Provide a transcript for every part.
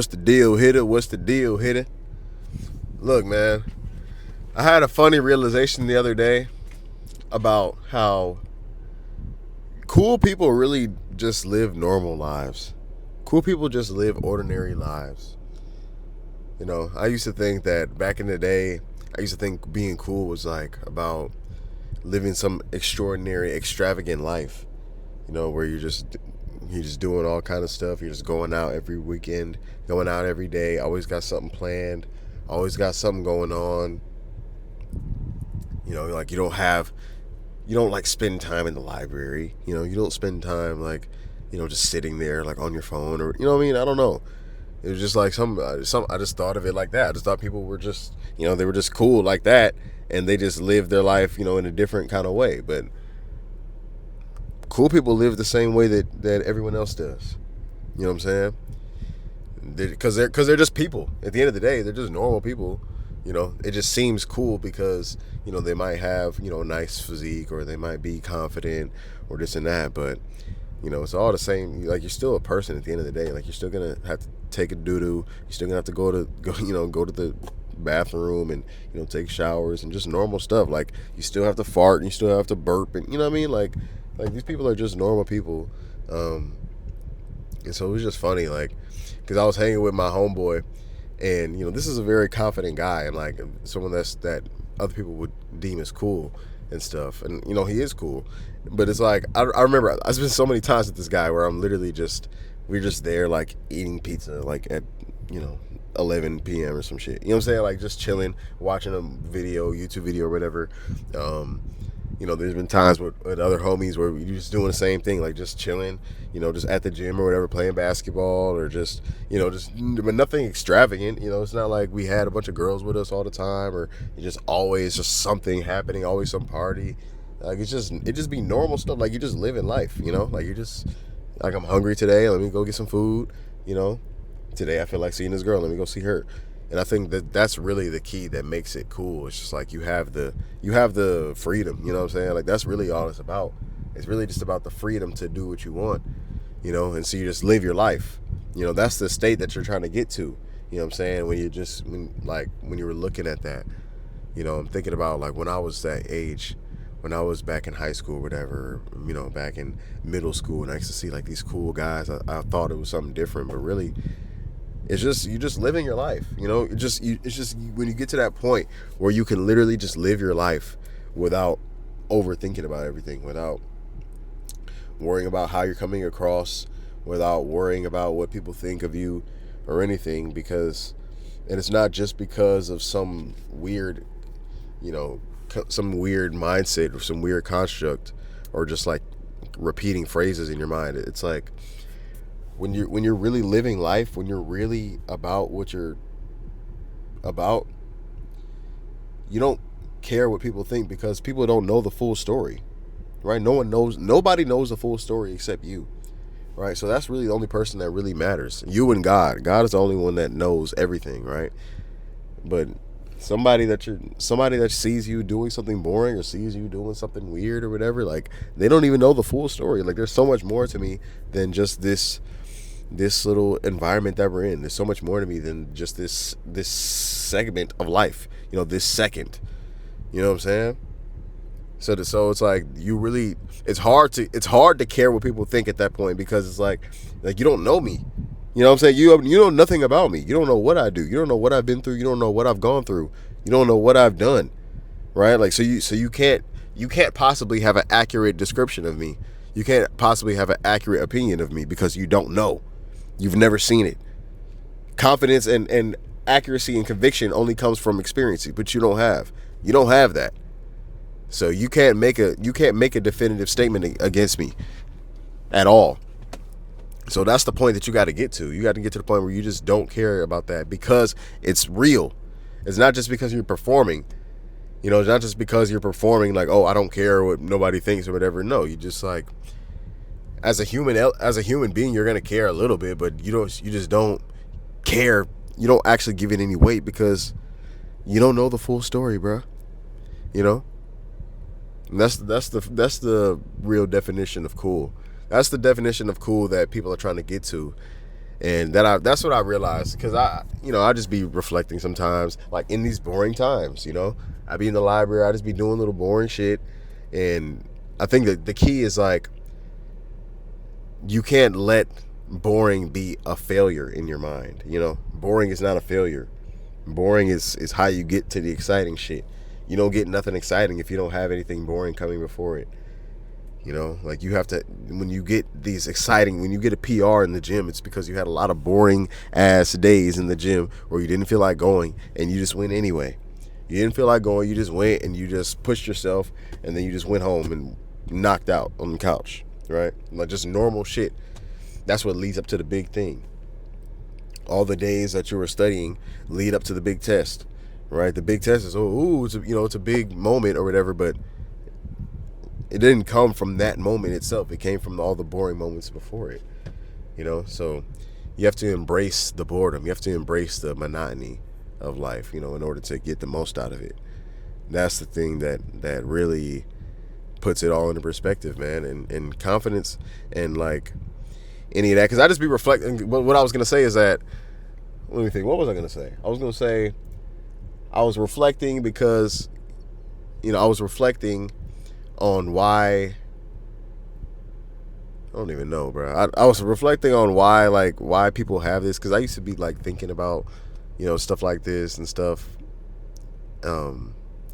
What's the deal, hitter? What's the deal, hitter? Look, man, I had a funny realization the other day about how cool people really just live normal lives. Cool people just live ordinary lives. I used to think that back in the day, I used to think being cool was like about living some extraordinary, extravagant life. Where you're just doing all kind of stuff. You're just going out every weekend, going out every day. Always got something planned. Always got something going on. Like you don't like spend time in the library. You don't spend time like, just sitting there like on your phone or what I mean. I don't know. It was just like some. I just thought of it like that. I just thought people were just, they were just cool like that, and they just lived their life, in a different kind of way. But cool people live the same way that everyone else does. You know what I'm saying? Because they're just people. At the end of the day, they're just normal people. It just seems cool because they might have a nice physique, or they might be confident, or this and that. But it's all the same. Like, you're still a person at the end of the day. Like, you're still gonna have to take a doo doo. You're still gonna have to go to the bathroom and take showers and just normal stuff. Like, you still have to fart and you still have to burp, and you know what I mean. Like these people are just normal people. And so it was just funny, like, because I was hanging with my homeboy, and this is a very confident guy, and like someone that other people would deem as cool and stuff, and he is cool. But it's like I remember I spent so many times with this guy where I'm literally we're just there like eating pizza like at 11 p.m. or some shit. You know what I'm saying? Like, just chilling, watching a YouTube video or whatever. There's been times with other homies where you're just doing the same thing, like just chilling, just at the gym or whatever, playing basketball, or but nothing extravagant. It's not like we had a bunch of girls with us all the time, or it's just always just something happening, always some party. Like, it just be normal stuff. Like, you're just living life, like you're just like, I'm hungry today, let me go get some food. Today I feel like seeing this girl, let me go see her. And I think that's really the key that makes it cool. It's just like you have the freedom, you know what I'm saying? Like, that's really all it's about. It's really just about the freedom to do what you want, and so you just live your life. That's the state that you're trying to get to. You know what I'm saying? When you were looking at that, I'm thinking about like when I was that age, when I was back in high school or whatever, back in middle school, and I used to see like these cool guys. I thought it was something different, but really, it's just you just living your life. It's just when you get to that point where you can literally just live your life without overthinking about everything, without worrying about how you're coming across, without worrying about what people think of you or anything. And it's not just because of some weird, some weird mindset or some weird construct, or just like repeating phrases in your mind. It's like, when you're really living life, when you're really about what you're about, you don't care what people think, because people don't know the full story, right? Nobody knows the full story except you, right? So that's really the only person that really matters. You and God. God is the only one that knows everything, right? But somebody that sees you doing something boring, or sees you doing something weird or whatever, like, they don't even know the full story. Like, there's so much more to me than just this little environment that we're in. There's so much more to me than just this segment of life, this second. You know what I'm saying? So it's like, it's hard to care what people think at that point, because it's like you don't know me. You know what I'm saying? You know nothing about me. You don't know what I do. You don't know what I've been through. You don't know what I've gone through. You don't know what I've done. Right? Like, so you can't possibly have an accurate description of me. You can't possibly have an accurate opinion of me, because you don't know. You've never seen it. Confidence and accuracy and conviction only comes from experience, but you don't have that. So you can't make a definitive statement against me at all. So that's the point that you got to get to. You got to get to the point where you just don't care about that, because it's real. It's not just because you're performing. It's not just because you're performing like, oh, I don't care what nobody thinks or whatever. No, you just like, as a human being, you're gonna care a little bit, but you just don't care. You don't actually give it any weight, because you don't know the full story, bro. And that's the real definition of cool. That's the definition of cool that people are trying to get to. And that's what I realized, because I just be reflecting sometimes, like in these boring times. I be in the library, I just be doing little boring shit. And I think that the key is like, you can't let boring be a failure in your mind. Boring is not a failure. Boring is how you get to the exciting shit. You don't get nothing exciting if you don't have anything boring coming before it. Like, you have to, when you get when you get a PR in the gym, it's because you had a lot of boring ass days in the gym where you didn't feel like going and you just went anyway. You didn't feel like going, you just went and you just pushed yourself, and then you just went home and knocked out on the couch, right? Like, just normal shit. That's what leads up to the big thing. All the days that you were studying lead up to the big test, right? The big test is, it's a big moment or whatever, but it didn't come from that moment itself. It came from all the boring moments before it, So you have to embrace the boredom. You have to embrace the monotony of life, in order to get the most out of it. That's the thing that really puts it all into perspective, man. And confidence and like any of that. Because I just be reflecting. What I was going to say is that, let me think. What was I going to say? I was going to say I was reflecting because, I was reflecting on why. I don't even know, bro. I was reflecting on why people have this, because I used to be like thinking about, stuff like this and stuff. I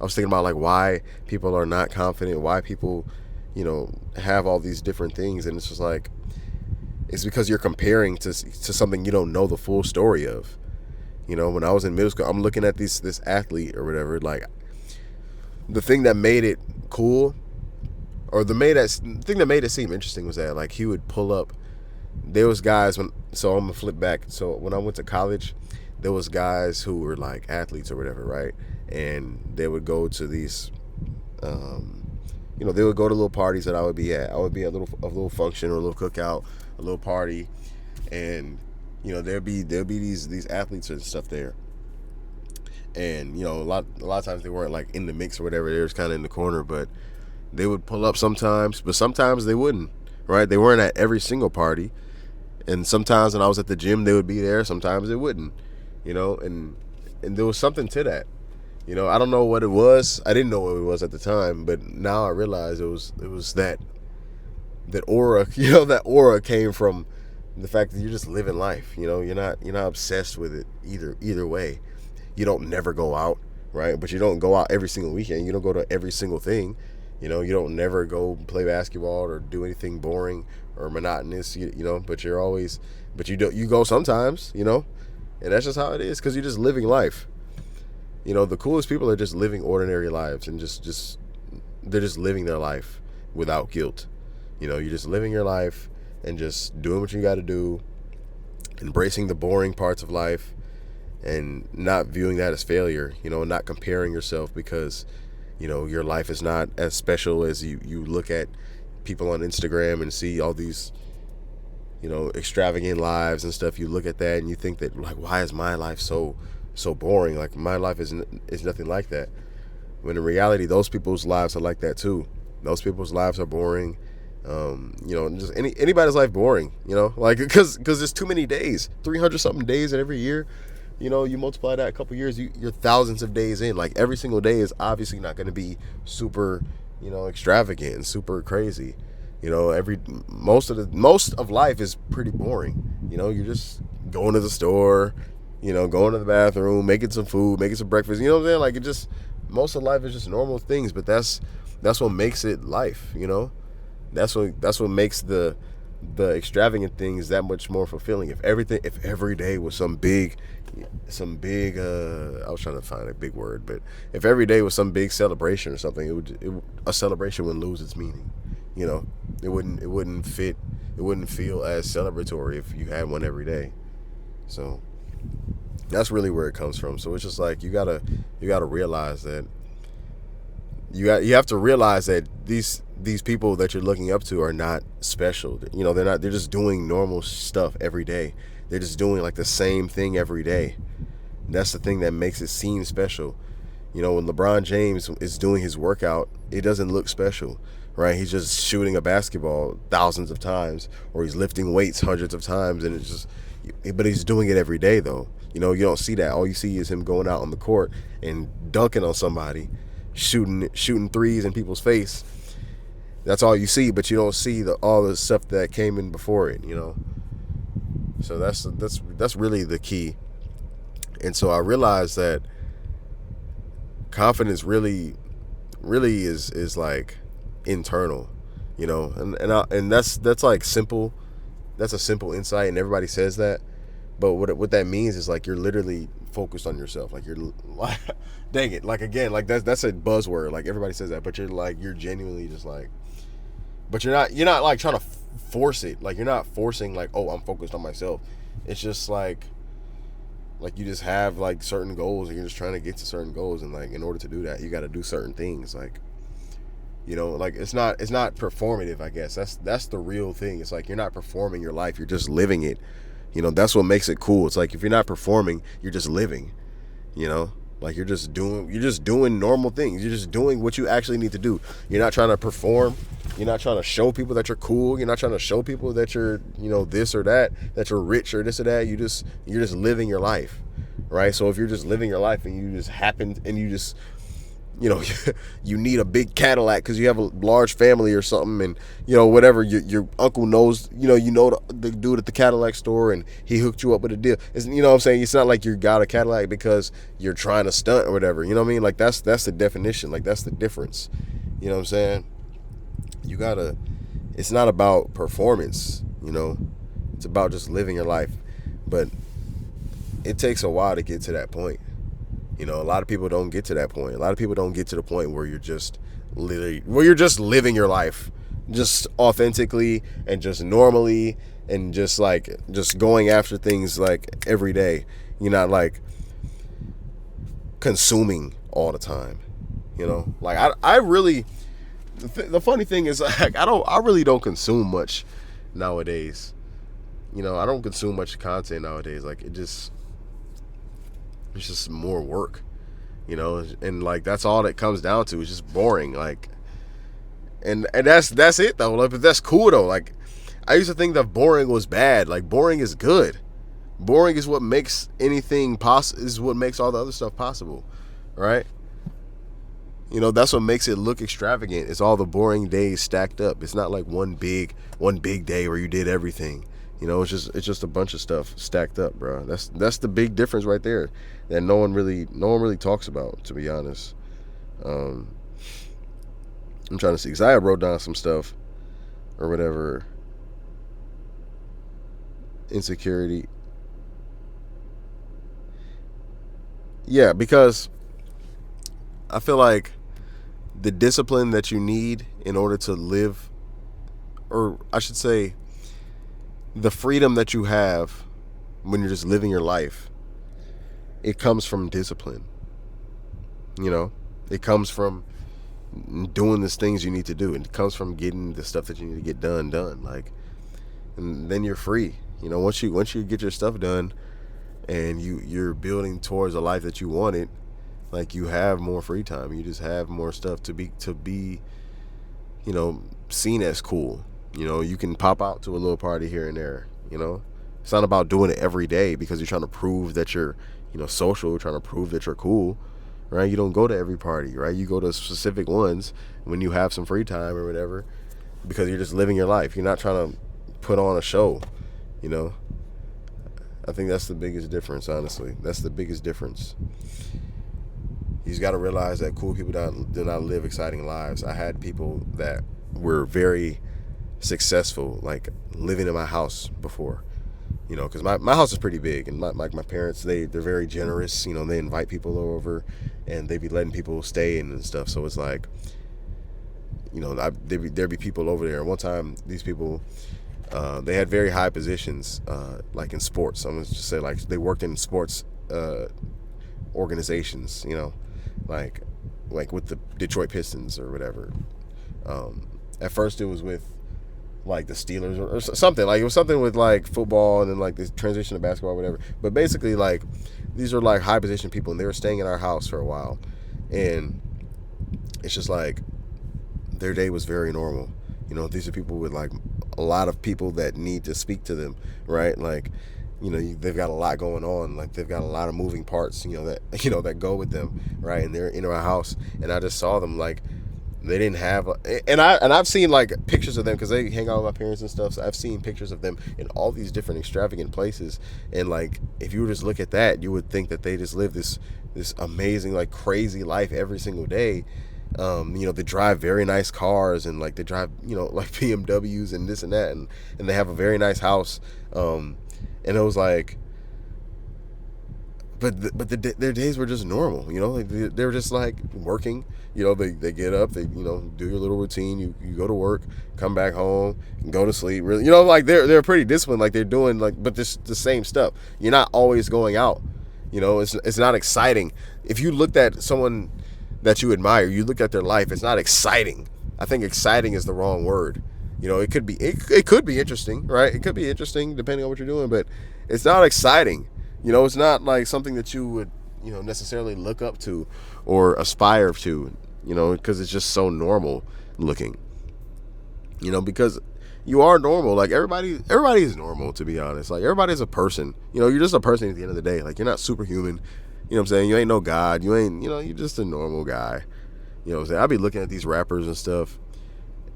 was thinking about like why people are not confident, why people, have all these different things, and it's just like, it's because you're comparing to something you don't know the full story of. When I was in middle school, I'm looking at this athlete or whatever. Like, the thing that made it cool, or the thing that made it seem interesting, was that like he would pull up. There was guys so I'm gonna flip back. So when I went to college, there was guys who were like athletes or whatever, right? And they would go to these, they would go to little parties that I would be at. I would be at a little function or a little cookout, a little party, and there'd be these athletes and stuff there. And a lot of times they weren't like in the mix or whatever. They were kind of in the corner, but they would pull up sometimes, but sometimes they wouldn't. Right? They weren't at every single party, and sometimes when I was at the gym, they would be there. Sometimes they wouldn't. And there was something to that. I don't know what it was. I didn't know what it was at the time, but now I realize it was that aura. That aura came from the fact that you're just living life. You're not obsessed with it either way. You don't never go out, right? But you don't go out every single weekend. You don't go to every single thing. You don't never go play basketball or do anything boring or monotonous. But you go sometimes. And that's just how it is, because you're just living life. The coolest people are just living ordinary lives, and they're just living their life without guilt. You're just living your life and just doing what you got to do, embracing the boring parts of life, and not viewing that as failure, not comparing yourself, because, your life is not as special as you look at people on Instagram and see all these, extravagant lives and stuff. You look at that and you think that, like, why is my life so boring? Like, my life is nothing like that. When in reality, those people's lives are like that too. Those people's lives are boring. Just anybody's life boring, like, because there's too many days, 300 something days in every year. You multiply that a couple years, you're thousands of days in. Like, every single day is obviously not going to be super, extravagant and super crazy. Most of life is pretty boring. You're just going to the store, going to the bathroom, making some food, making some breakfast. You know what I'm saying? Like, most of life is just normal things, but that's what makes it life. That's what makes the extravagant things that much more fulfilling. If every day was some big I was trying to find a big word, but if every day was some big celebration or something, a celebration wouldn't lose its meaning. It wouldn't feel as celebratory if you had one every day. So that's really where it comes from. So it's just like, you gotta realize that you have to realize that these people that you're looking up to are not special. They're just doing normal stuff every day. They're just doing like the same thing every day. That's the thing that makes it seem special. When LeBron James is doing his workout, it doesn't look special, right? He's just shooting a basketball thousands of times, or he's lifting weights hundreds of times, and it's just, but he's doing it every day though. You know, you don't see that. All you see is him going out on the court and dunking on somebody, shooting threes in people's face. That's all you see, but you don't see all the stuff that came in before it. You know, so that's really the key. And so I realized that confidence really is like internal, you know, and that's like simple. That's a simple insight, and everybody says that. But what that means is like you're literally focused on yourself. Like you're, dang it, like again, like that's a buzzword. Like everybody says that, but you're genuinely just like, but you're not like trying to force it. Like you're not forcing like, oh, I'm focused on myself. It's just like you just have like certain goals, and you're just trying to get to certain goals, and like in order to do that, you got to do certain things. Like, you know, like it's not performative. I guess that's the real thing. It's like you're not performing your life, you're just living it. You know, that's what makes it cool. It's like if you're not performing, you're just living. You know, like you're just doing normal things. You're just doing what you actually need to do. You're not trying to perform. You're not trying to show people that you're cool. You're not trying to show people that you're, you know, this or that you're rich or this or that. You're just living your life, right? So if you're just living your life and you just happen and you just, you know, you need a big Cadillac because you have a large family or something, and you know whatever your uncle knows, you know the dude at the Cadillac store, and he hooked you up with a deal. You know what I'm saying? It's not like you got a Cadillac because you're trying to stunt or whatever. You know what I mean? Like that's the definition. Like that's the difference. You know what I'm saying? It's not about performance. You know, it's about just living your life. But it takes a while to get to that point. You know, a lot of people don't get to that point. A lot of people don't get to the point where you're just living your life just authentically and just normally and just going after things like every day. You're not like consuming all the time. You know, like I really, the funny thing is like I really don't consume much nowadays. You know, I don't consume much content nowadays. Like it's just more work, you know, and like that's all it comes down to. It's just boring. Like, and that's it though. Like, but that's cool though. Like, I used to think that boring was bad. Like, boring is good. Boring is what makes anything possible. Is what makes all the other stuff possible, right? You know, that's what makes it look extravagant. It's all the boring days stacked up. It's not like one big day where you did everything. You know, it's just a bunch of stuff stacked up, bro. That's the big difference right there that no one really talks about, to be honest. I'm trying to see, because I wrote down some stuff or whatever. Insecurity. Yeah, because I feel like the discipline that you need in order to live, or I should say, the freedom that you have when you're just living your life, it comes from discipline. You know, it comes from doing the things you need to do. It comes from getting the stuff that you need to get done. Like, and then you're free. You know, once you get your stuff done, and you're building towards a life that you wanted, like you have more free time. You just have more stuff to be, you know, seen as cool. You know, you can pop out to a little party here and there. You know, it's not about doing it every day because you're trying to prove that you're, you know, social, trying to prove that you're cool, right? You don't go to every party, right? You go to specific ones when you have some free time or whatever, because you're just living your life. You're not trying to put on a show, you know. I think that's the biggest difference, honestly. That's the biggest difference. You just got to realize that cool people do not live exciting lives. I had people that were very successful, like living in my house before, you know, because my house is pretty big, and my parents, they're very generous. You know, they invite people over, and they be letting people stay and stuff. So it's like, you know, there'd be people over there. One time, these people, they had very high positions, like in sports. I'm gonna just say, like, they worked in sports organizations, you know, like with the Detroit Pistons or whatever. At first, it was with like the Steelers or something. Like, it was something with like football, and then like the transition to basketball or whatever. But basically, like, these are like high position people, and they were staying in our house for a while, and it's just like their day was very normal. You know, these are people with like a lot of people that need to speak to them, right? Like, they've got a lot going on. Like they've got a lot of moving parts, that that go with them, right? And they're in our house, and I just saw them like they didn't have, I've seen like pictures of them because they hang out with my parents and stuff. So I've seen pictures of them in all these different extravagant places, and like if you were just look at that, you would think that they just live this amazing like crazy life every single day. They drive very nice cars and like they drive like BMWs and this and that, and they have a very nice house. And it was like, their days were just normal, like they were just like working. They get up, they do your little routine, you go to work, come back home, and go to sleep. Really, like they're pretty disciplined, like they're doing like, but this the same stuff. You're not always going out. It's not exciting. If you looked at someone that you admire, you look at their life, it's not exciting. I think exciting is the wrong word. It could be interesting, right? It could be interesting depending on what you're doing, but it's not exciting. It's not like something that you would, necessarily look up to or aspire to, because it's just so normal looking. Because you are normal. Like everybody is normal, to be honest. Like everybody's a person. You're just a person at the end of the day. Like you're not superhuman. You know what I'm saying? You ain't no god. You ain't, you're just a normal guy. You know what I'm saying? I'll be looking at these rappers and stuff,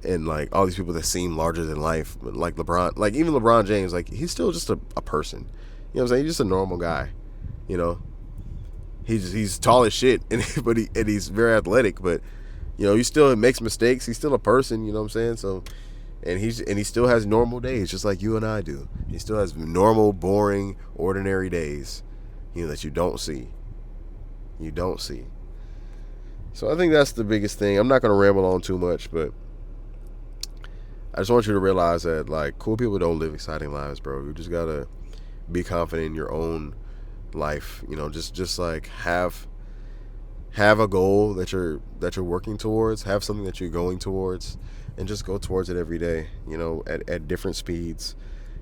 and like all these people that seem larger than life, like LeBron, like even LeBron James, like he's still just a person. You know what I'm saying? He's just a normal guy. He's tall as shit, and he's very athletic, but he still makes mistakes. He's still a person. You know what I'm saying? So, and he still has normal days, just like you and I do. He still has normal, boring, ordinary days, that you don't see. You don't see. So I think that's the biggest thing. I'm not gonna ramble on too much, but I just want you to realize that like cool people don't live exciting lives, bro. You just gotta be confident in your own life. Just like have a goal that you're working towards, have something that you're going towards, and just go towards it every day. At different speeds.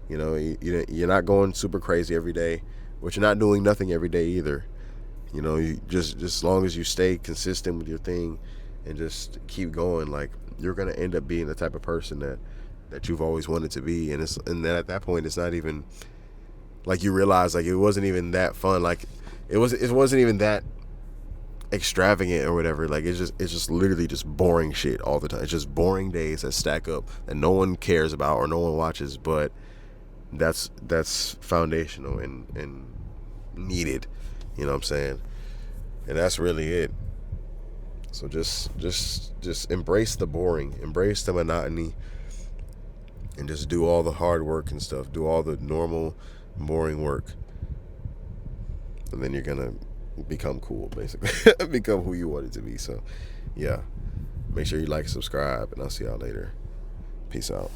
You're not going super crazy every day, but you're not doing nothing every day either. You just as long as you stay consistent with your thing and just keep going, like you're gonna end up being the type of person that you've always wanted to be. And then at that point, it's not even like you realize like it wasn't even that fun. Like it wasn't even that extravagant or whatever. Like it's just literally just boring shit all the time. It's just boring days that stack up that no one cares about or no one watches, but that's foundational and needed. You know what I'm saying? And that's really it. So just embrace the boring, embrace the monotony, and just do all the hard work and stuff. Do all the normal, boring work. And then you're gonna become cool, basically. Become who you want it to be. So yeah. Make sure you like, subscribe, and I'll see y'all later. Peace out.